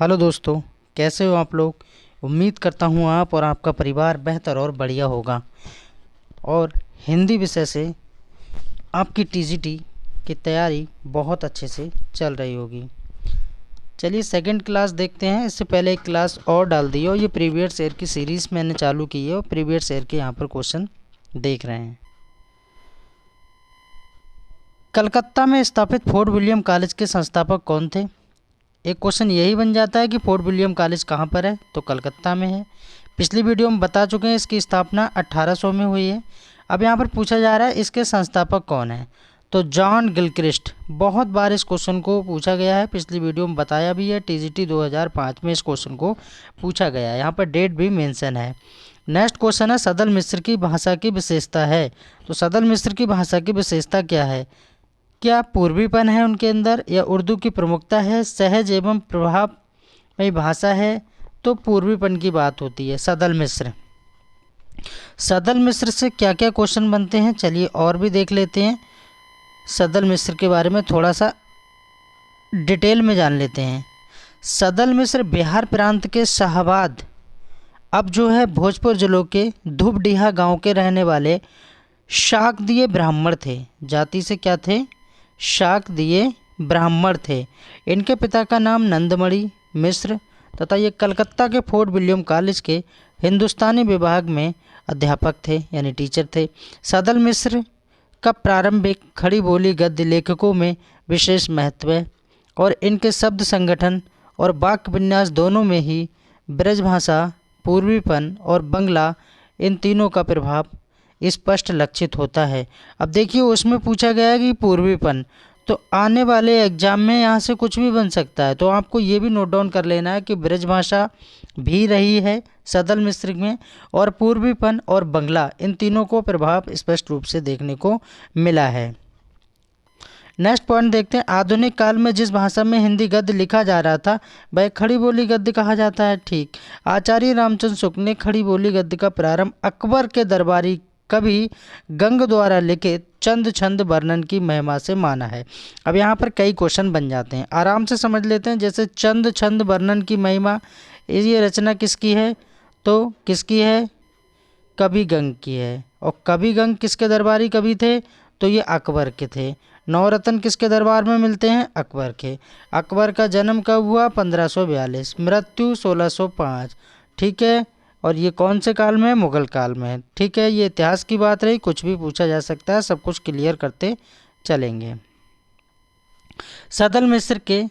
Hello दोस्तों, कैसे हो आप लोग। उम्मीद करता हूँ आप और आपका परिवार बेहतर और बढ़िया होगा और हिंदी विषय से आपकी टीजीटी की तैयारी बहुत अच्छे से चल रही होगी। चलिए सेकंड क्लास देखते हैं। इससे पहले एक क्लास और डाल दी और ये प्रीवियस ईयर की सीरीज़ मैंने चालू की है और प्रीवियस ईयर के यहाँ पर क्वेश्चन देख रहे हैं। कलकत्ता में स्थापित फोर्ट विलियम कॉलेज के संस्थापक कौन थे। एक क्वेश्चन यही बन जाता है कि फोर्ट विलियम कॉलेज कहाँ पर है, तो कलकत्ता में है। पिछली वीडियो में बता चुके हैं इसकी स्थापना 1800 में हुई है। अब यहाँ पर पूछा जा रहा है इसके संस्थापक कौन है, तो जॉन गिलक्रिस्ट। बहुत बार इस क्वेश्चन को पूछा गया है, पिछली वीडियो में बताया भी है। टीजीटी 2005 में इस क्वेश्चन को पूछा गया है, यहाँ पर डेट भी मेंशन है। नेक्स्ट क्वेश्चन है सदल मिस्र की भाषा की विशेषता है। तो सदल मिस्र की भाषा की विशेषता क्या है। क्या पूर्वीपन है उनके अंदर, या उर्दू की प्रमुखता है, सहज एवं प्रभावमयी भाषा है। तो पूर्वीपन की बात होती है। सदल मिस्र से क्या क्या क्वेश्चन बनते हैं, चलिए और भी देख लेते हैं। सदल मिस्र के बारे में थोड़ा सा डिटेल में जान लेते हैं। सदल मिस्र बिहार प्रांत के शाहबाद, अब जो है भोजपुर जिलों के धूपडीहा गांव के रहने वाले शाकदीय ब्राह्मण थे। जाति से क्या थे, शाकदीय ब्राह्मण थे। इनके पिता का नाम नंदमणि मिश्र तथा ये कलकत्ता के फोर्ट विलियम कॉलेज के हिंदुस्तानी विभाग में अध्यापक थे, यानी टीचर थे। सदल मिश्र का प्रारंभिक खड़ी बोली गद्य लेखकों में विशेष महत्व है और इनके शब्द संगठन और वाक्य विन्यास दोनों में ही ब्रजभाषा, पूर्वीपन और बंगला, इन तीनों का प्रभाव स्पष्ट लक्षित होता है। अब देखिए उसमें पूछा गया है कि पूर्वीपन, तो आने वाले एग्जाम में यहाँ से कुछ भी बन सकता है। तो आपको ये भी नोट डाउन कर लेना है कि ब्रजभाषा भी रही है सदल मिस्र में, और पूर्वीपन और बंगला, इन तीनों को प्रभाव स्पष्ट रूप से देखने को मिला है। नेक्स्ट पॉइंट देखते हैं। आधुनिक काल में जिस भाषा में हिंदी गद्य लिखा जा रहा था वह खड़ी बोली गद्य कहा जाता है। ठीक, आचार्य रामचंद्र शुक्ल ने खड़ी बोली गद्य का प्रारंभ अकबर के दरबारी कवि गंग द्वारा लिखित चंद छंद वर्णन की महिमा से माना है। अब यहाँ पर कई क्वेश्चन बन जाते हैं, आराम से समझ लेते हैं। जैसे चंद छंद वर्णन की महिमा, ये रचना किसकी है, तो किसकी है, कवि गंग की है। और कवि गंग किसके दरबारी कवि थे, तो ये अकबर के थे। नवरत्न किसके दरबार में मिलते हैं, अकबर के। अकबर का जन्म कब हुआ, 1542, मृत्यु 1605। ठीक है, और ये कौन से काल में है, मुगल काल में है। ठीक है, ये इतिहास की बात रही, कुछ भी पूछा जा सकता है, सब कुछ क्लियर करते चलेंगे। सदल मिस्र के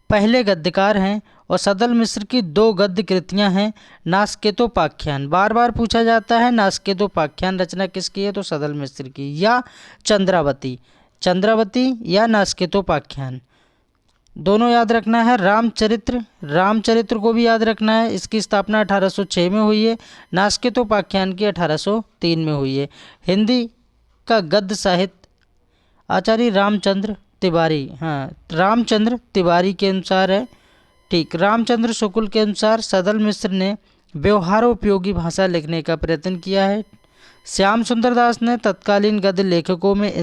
पहले गद्यकार हैं और सदल मिस्र की 2 गद्य कृतियां हैं। नास्केतोपाख्यान बार बार पूछा जाता है। नास्केतोपाख्यान रचना किसकी है, तो सदल मिस्र की, या चंद्रावती या नास्केतोपाख्यान, दोनों याद रखना है। रामचरित्र को भी याद रखना है। इसकी स्थापना 1806 में हुई है। नास्केतोपाख्यान की 1803 में हुई है। हिंदी का गद्य साहित्य आचार्य रामचंद्र तिवारी के अनुसार है। ठीक, रामचंद्र शुक्ल के अनुसार सदल मिस्र ने व्यवहारोपयोगी भाषा लिखने का प्रयत्न किया है। श्याम सुंदर दास ने तत्कालीन गद्य लेखकों में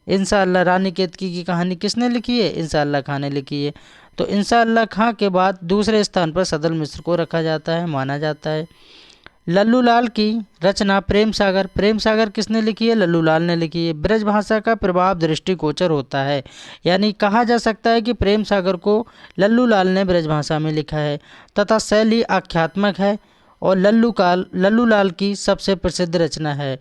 इंशाअल्लाह रानी केतकी की कहानी किसने लिखी है, इंशाअल्लाह खां ने लिखी है। तो इंशाअल्लाह खां के बाद दूसरे स्थान पर सदल मिस्र को रखा जाता है, माना जाता है। लल्लू लाल की रचना प्रेम सागर किसने लिखी है, लल्लू लाल ने लिखी है। ब्रज भाषा का प्रभाव दृष्टिगोचर होता है, यानी कहा जा सकता है कि प्रेम सागर को लल्लू लाल ने ब्रज भाषा में लिखा है तथा शैली आख्यात्मक है और लल्लू लाल की सबसे प्रसिद्ध रचना है।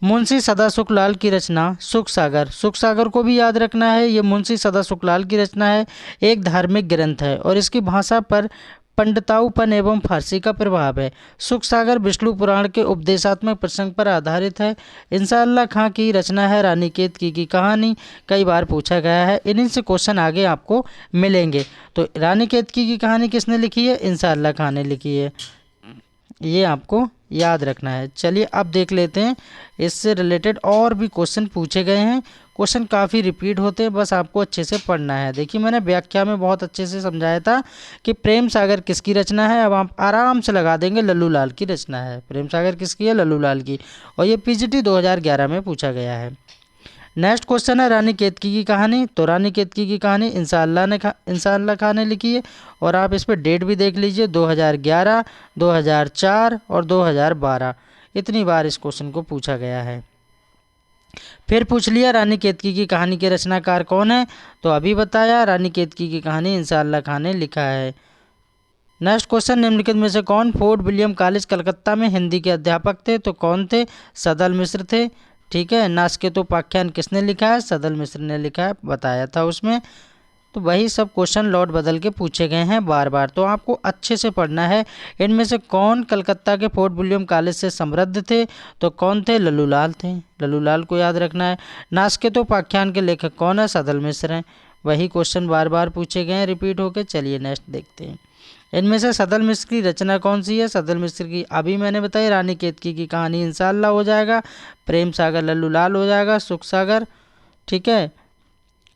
मुंशी सदा सुखलाल की रचना सुख सागर को भी याद रखना है। ये मुंशी सदा सुखलाल की रचना है, एक धार्मिक ग्रंथ है और इसकी भाषा पर पंडिताऊपन एवं फारसी का प्रभाव है। सुख सागर विष्णु पुराण के उपदेशात्मक प्रसंग पर आधारित है। इंशाअल्लाह खां की रचना है रानी केतकी की कहानी, कई बार पूछा गया है। इन्हीं से क्वेश्चन आगे आपको मिलेंगे। तो रानी केतकी की कहानी किसने लिखी है, इंशाअल्लाह खां ने लिखी है, ये आपको याद रखना है। चलिए अब देख लेते हैं, इससे रिलेटेड और भी क्वेश्चन पूछे गए हैं। क्वेश्चन काफ़ी रिपीट होते हैं, बस आपको अच्छे से पढ़ना है। देखिए मैंने व्याख्या में बहुत अच्छे से समझाया था कि प्रेम सागर किसकी रचना है। अब आप आराम से लगा देंगे लल्लू लाल की रचना है। प्रेम सागर किसकी है, लल्लू लाल की, और ये पीजीटी 2011 में पूछा गया है। नेक्स्ट क्वेश्चन है रानी केतकी की कहानी। तो रानी केतकी की कहानी इंसान खां ने लिखी है और आप इस पर डेट भी देख लीजिए 2011, 2004 और 2012। इतनी बार इस क्वेश्चन को पूछा गया है। फिर पूछ लिया रानी केतकी की कहानी के रचनाकार कौन है, तो अभी बताया रानी केतकी की कहानी इंसान खां ने लिखा है। नेक्स्ट क्वेश्चन, निम्नलिखित में से कौन फोर्ट विलियम कॉलेज कलकत्ता में हिंदी के अध्यापक थे, तो कौन थे, सदल मिश्र थे। ठीक है, नास्केतोपाख्यान किसने लिखा है, सदल मिश्र ने लिखा है, बताया था उसमें। तो वही सब क्वेश्चन लौट बदल के पूछे गए हैं बार बार, तो आपको अच्छे से पढ़ना है। इनमें से कौन कलकत्ता के फोर्ट विलियम कॉलेज से समृद्ध थे, तो कौन थे, लल्लूलाल थे, लल्लूलाल को याद रखना है। नास्केतोपाख्यान के लेखक कौन है, सदल मिश्र हैं। वही क्वेश्चन बार बार पूछे गए हैं रिपीट होके। चलिए नेक्स्ट देखते हैं। इनमें से सदल मिश्र की रचना कौन सी है, सदल मिश्र की अभी मैंने बताई रानी केतकी की कहानी इंशाअल्लाह हो जाएगा, प्रेम सागर लल्लूलाल हो जाएगा, सुख सागर। ठीक है,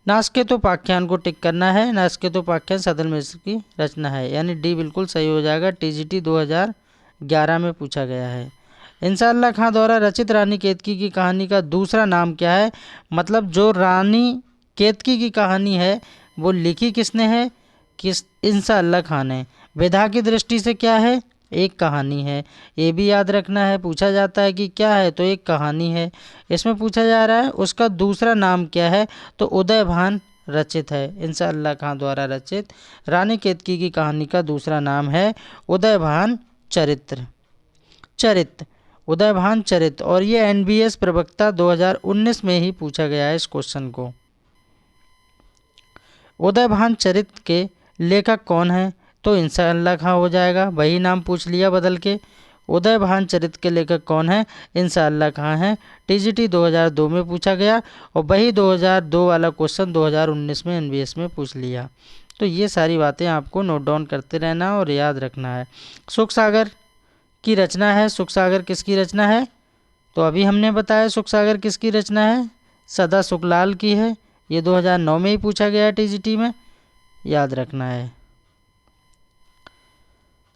नास्केतोपाख्यान को टिक करना है, नास्केतोपाख्यान सदल मिश्र की रचना है, यानी डी बिल्कुल सही हो जाएगा। टीजीटी 2011 में पूछा गया है। इंशाअल्लाह खां द्वारा रचित रानी केतकी की कहानी का दूसरा नाम क्या है, मतलब जो रानी केतकी की कहानी है वो लिखी किसने है, इंशाअल्लाह खां ने। विधा की दृष्टि से क्या है, एक कहानी है, ये भी याद रखना है। पूछा जाता है कि क्या है, तो एक कहानी है। इसमें पूछा जा रहा है उसका दूसरा नाम क्या है, तो उदयभान रचित है। इंशाअल्लाह खां द्वारा रचित रानी केतकी की कहानी का दूसरा नाम है उदयभान चरित, उदयभान चरित। और ये एनबीएस प्रवक्ता 2019 में ही पूछा गया है इस क्वेश्चन को। उदयभान चरित के लेखक कौन है, तो इंशाअल्लाह खां हो जाएगा, वही नाम पूछ लिया बदल के। उदयभान चरित के लेखक कौन है, इंशाअल्लाह खां है। टीजीटी 2002 में पूछा गया और वही 2002 वाला क्वेश्चन 2019 में एनबीएस में पूछ लिया। तो ये सारी बातें आपको नोट डाउन करते रहना और याद रखना है। सुख सागर की रचना है, सुख सागर किसकी रचना है, तो अभी हमने बताया सुख सागर किसकी रचना है, सदा सुखलाल की है। ये 2009 में ही पूछा गया है टीजीटी में, याद रखना है।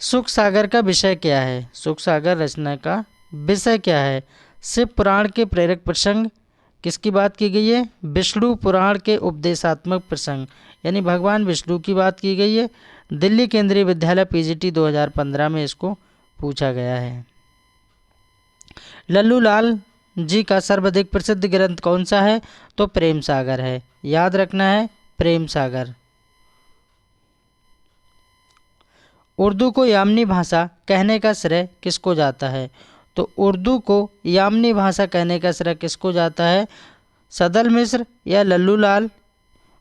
सुख सागर का विषय क्या है, सुख सागर रचना का विषय क्या है, शिव पुराण के प्रेरक प्रसंग किसकी बात की गई है, विष्णु पुराण के उपदेशात्मक प्रसंग, यानी भगवान विष्णु की बात की गई है। दिल्ली केंद्रीय विद्यालय पीजीटी 2015 में इसको पूछा गया है। लल्लूलाल जी का सर्वाधिक प्रसिद्ध ग्रंथ कौन सा है, तो प्रेम सागर है, याद रखना है प्रेम सागर। उर्दू को यामनी भाषा कहने का श्रेय किसको जाता है, तो उर्दू को यामनी भाषा कहने का श्रेय किसको जाता है, सदल मिश्र या लल्लूलाल।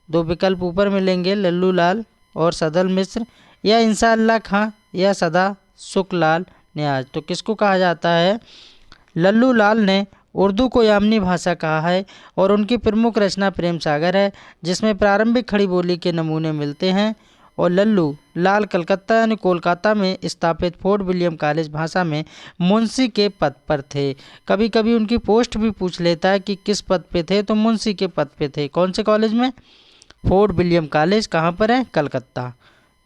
दो विकल्प ऊपर मिलेंगे, लल्लूलाल और सदल मिश्र, या इंशाअल्लाह खां या सदा सुखलाल न्याज। तो किसको कहा जाता है, लल्लूलाल ने उर्दू को यामनी भाषा कहा है और उनकी प्रमुख रचना प्रेम सागर है, जिसमें प्रारंभिक खड़ी बोली के नमूने मिलते हैं। और लल्लू लाल कलकत्ता यानी कोलकाता में स्थापित फोर्ट विलियम कॉलेज भाषा में मुंशी के पद पर थे। कभी कभी उनकी पोस्ट भी पूछ लेता है कि किस पद पे थे, तो मुंशी के पद पे थे। कौन से कॉलेज में, फोर्ट विलियम कॉलेज, कहाँ पर है, कलकत्ता।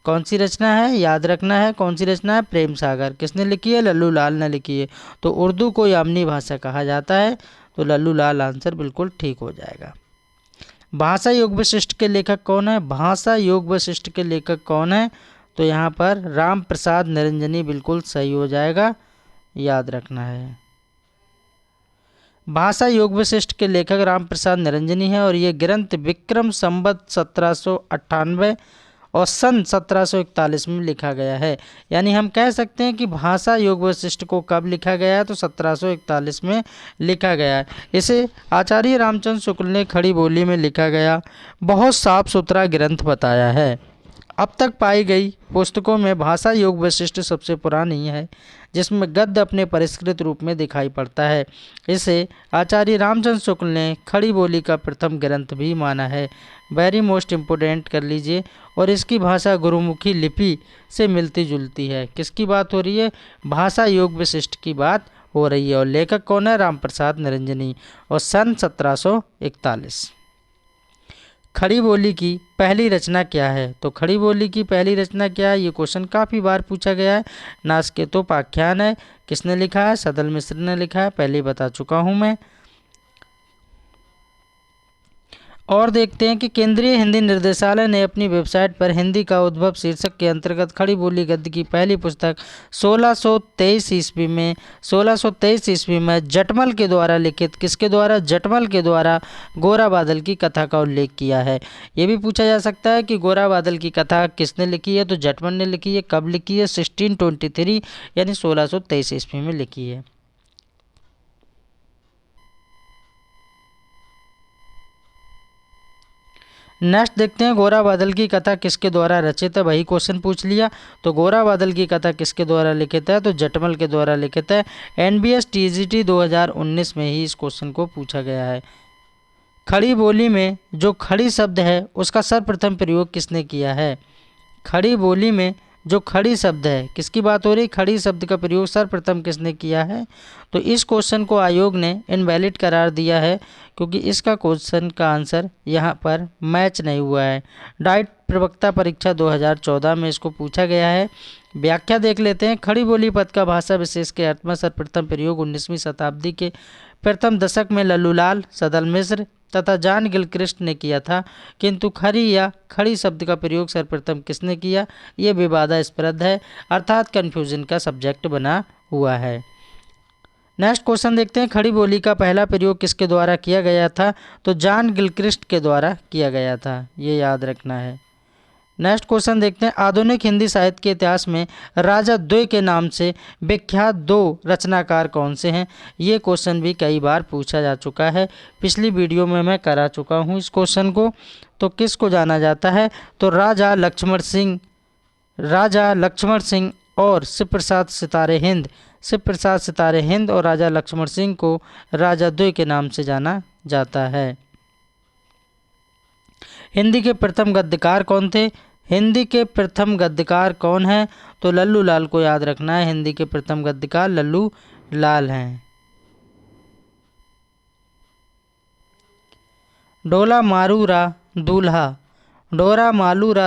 कौन सी रचना है, याद रखना है कौन सी रचना है, प्रेम सागर। किसने लिखी है, लल्लूलाल ने लिखी है। तो उर्दू को यामनी भाषा कहा जाता है, तो लल्लूलाल आंसर बिल्कुल ठीक हो जाएगा। भाषा योग वशिष्ठ के लेखक कौन है, भाषा योग वशिष्ठ के लेखक कौन है, तो यहाँ पर राम प्रसाद निरंजनी बिल्कुल सही हो जाएगा, याद रखना है। भाषा योग वशिष्ठ के लेखक राम प्रसाद निरंजनी है और ये ग्रंथ विक्रम संवत 1798 और सन 1741 में लिखा गया है। यानी हम कह सकते हैं कि भाषा योग वशिष्ठ को कब लिखा गया है, तो 1741 में लिखा गया है। इसे आचार्य रामचंद्र शुक्ल ने खड़ी बोली में लिखा गया बहुत साफ सुथरा ग्रंथ बताया है। अब तक पाई गई पुस्तकों में भाषा योग वशिष्ठ सबसे पुरानी है, जिसमें गद्य अपने परिष्कृत रूप में दिखाई पड़ता है। इसे आचार्य रामचंद्र शुक्ल ने खड़ी बोली का प्रथम ग्रंथ भी माना है। वेरी मोस्ट इम्पोर्टेंट कर लीजिए। और इसकी भाषा गुरुमुखी लिपि से मिलती जुलती है। किसकी बात हो रही है, भाषा योग वशिष्ठ की बात हो रही है। और लेखक कौन है, राम प्रसाद निरंजनी, और सन 1741। खड़ी बोली की पहली रचना क्या है, तो खड़ी बोली की पहली रचना क्या है, ये क्वेश्चन काफ़ी बार पूछा गया है। नास्केतोपाख्यान है, किसने लिखा है, सदल मिश्र ने लिखा है, पहले बता चुका हूँ मैं। और देखते हैं कि केंद्रीय हिंदी निर्देशालय ने अपनी वेबसाइट पर हिंदी का उद्भव शीर्षक के अंतर्गत खड़ी बोली गद्य की पहली पुस्तक 1623 ईस्वी में जटमल के द्वारा लिखित, किसके द्वारा? जटमल के द्वारा गोरा बादल की कथा का उल्लेख किया है। ये भी पूछा जा सकता है कि गोरा बादल की कथा किसने लिखी है, तो जटमल ने लिखी है। कब लिखी है? 1623 यानी 1623 ईस्वी में लिखी है। नेक्स्ट देखते हैं गोरा बादल की कथा किसके द्वारा रचित है। वही क्वेश्चन पूछ लिया। तो गोरा बादल की कथा किसके द्वारा लिखित है? तो जटमल के द्वारा लिखित है। NBS TGT 2019 में ही इस क्वेश्चन को पूछा गया है। खड़ी बोली में जो खड़ी शब्द है उसका सर्वप्रथम प्रयोग किसने किया है? खड़ी बोली में जो खड़ी शब्द है, किसकी बात हो रही? खड़ी शब्द का प्रयोग सर्वप्रथम किसने किया है? तो इस क्वेश्चन को आयोग ने इनवैलिड करार दिया है, क्योंकि इसका क्वेश्चन का आंसर यहाँ पर मैच नहीं हुआ है। डाइट प्रवक्ता परीक्षा 2014 में इसको पूछा गया है। व्याख्या देख लेते हैं। खड़ी बोली पद का भाषा विशेष के अर्थ में सर्वप्रथम प्रयोग 19वीं शताब्दी के प्रथम दशक में लल्लूलाल, सदल मिश्र तथा जॉन गिलक्रिस्ट ने किया था, किंतु खरी या खड़ी शब्द का प्रयोग सर्वप्रथम किसने किया, ये विवादास्पद है, अर्थात कन्फ्यूजन का सब्जेक्ट बना हुआ है। नेक्स्ट क्वेश्चन देखते हैं। खड़ी बोली का पहला प्रयोग किसके द्वारा किया गया था? तो जॉन गिलक्रिस्ट के द्वारा किया गया था, ये याद रखना है। नेक्स्ट क्वेश्चन देखते हैं। आधुनिक हिंदी साहित्य के इतिहास में राजा द्वय के नाम से विख्यात 2 रचनाकार कौन से हैं? ये क्वेश्चन भी कई बार पूछा जा चुका है। पिछली वीडियो में मैं करा चुका हूँ इस क्वेश्चन को। तो किसको जाना जाता है? तो राजा लक्ष्मण सिंह और शिव प्रसाद सितारे हिंद और राजा लक्ष्मण सिंह को राजा द्वय के नाम से जाना जाता है। हिंदी के प्रथम गद्यकार कौन थे? हिंदी के प्रथम गद्यकार कौन है? तो लल्लू लाल को याद रखना है। हिंदी के प्रथम गद्यकार लल्लू लाल हैं। ढोला मालूरा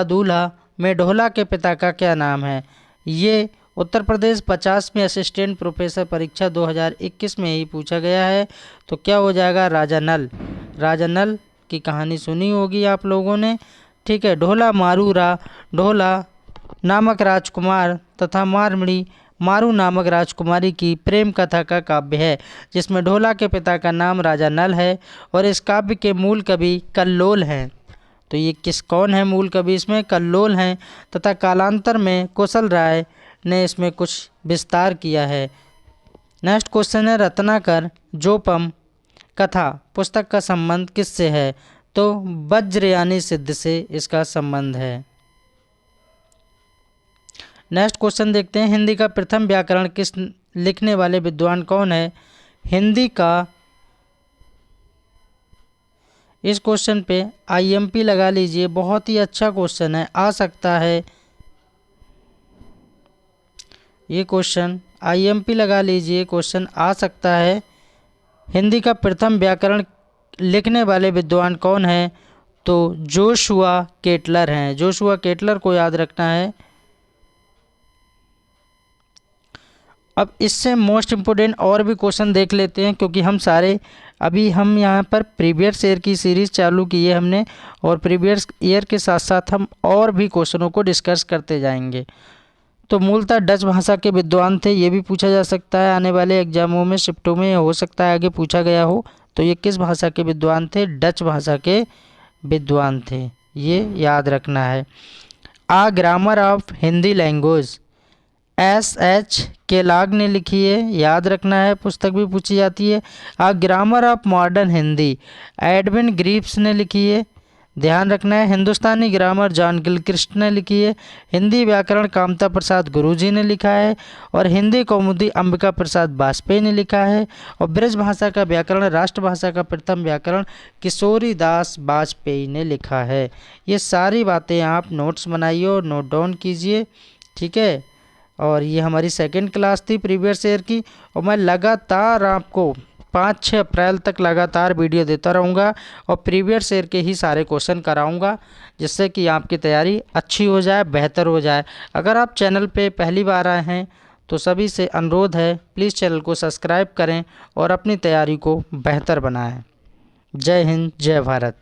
दूल्हा में ढोला के पिता का क्या नाम है? ये उत्तर प्रदेश 50वीं असिस्टेंट प्रोफेसर परीक्षा 2021 में ही पूछा गया है। तो क्या हो जाएगा? राजा नल की कहानी सुनी होगी आप लोगों ने, ठीक है। ढोला नामक राजकुमार तथा मारू नामक राजकुमारी की प्रेम कथा का काव्य है, जिसमें ढोला के पिता का नाम राजा नल है और इस काव्य के मूल कवि कल्लोल हैं। तो ये कौन है मूल कवि? इसमें कल्लोल हैं तथा कालांतर में कुशल राय ने इसमें कुछ विस्तार किया है। नेक्स्ट क्वेश्चन है। रत्नाकर जोपम कथा पुस्तक का संबंध किससे है? तो वज्रयानी सिद्ध से इसका संबंध है। नेक्स्ट क्वेश्चन देखते हैं। हिंदी का प्रथम व्याकरण किस लिखने वाले विद्वान कौन है? हिंदी का इस क्वेश्चन पे IMP लगा लीजिए, बहुत ही अच्छा क्वेश्चन है, आ सकता है ये क्वेश्चन। IMP लगा लीजिए, क्वेश्चन आ सकता है। हिंदी का प्रथम व्याकरण लिखने वाले विद्वान कौन है? तो जोशुआ केटलर हैं। जोशुआ केटलर को याद रखना है। अब इससे मोस्ट इम्पोर्टेंट और भी क्वेश्चन देख लेते हैं, क्योंकि हम यहाँ पर प्रीवियस ईयर की सीरीज़ चालू की है हमने, और प्रीवियस ईयर के साथ साथ हम और भी क्वेश्चनों को डिस्कस करते जाएंगे। तो मूलतः डच भाषा के विद्वान थे, ये भी पूछा जा सकता है आने वाले एग्जामों में, शिफ्टों में हो सकता है आगे पूछा गया हो। तो ये किस भाषा के विद्वान थे? डच भाषा के विद्वान थे, ये याद रखना है। A grammar of Hindi language SH Kellogg ने लिखी है, याद रखना है, पुस्तक भी पूछी जाती है। A grammar of modern Hindi Edwin Greaves ने लिखी है, ध्यान रखना है। हिंदुस्तानी ग्रामर जॉन गिलक्रिस्ट ने लिखी है। हिंदी व्याकरण कामता प्रसाद गुरुजी ने लिखा है, और हिंदी कौमुदी अंबिका प्रसाद वाजपेयी ने लिखा है। और ब्रज भाषा का व्याकरण राष्ट्रभाषा का प्रथम व्याकरण किशोरी दास वाजपेयी ने लिखा है। ये सारी बातें आप नोट्स बनाइए और नोट डाउन कीजिए, ठीक है। और ये हमारी सेकेंड क्लास थी प्रीवियस ईयर की, और मैं लगातार आपको 5-6 अप्रैल तक लगातार वीडियो देता रहूँगा और प्रीवियस ईयर के ही सारे क्वेश्चन कराऊँगा, जिससे कि आपकी तैयारी अच्छी हो जाए, बेहतर हो जाए। अगर आप चैनल पे पहली बार आए हैं तो सभी से अनुरोध है, प्लीज़ चैनल को सब्सक्राइब करें और अपनी तैयारी को बेहतर बनाएं। जय हिंद, जय भारत।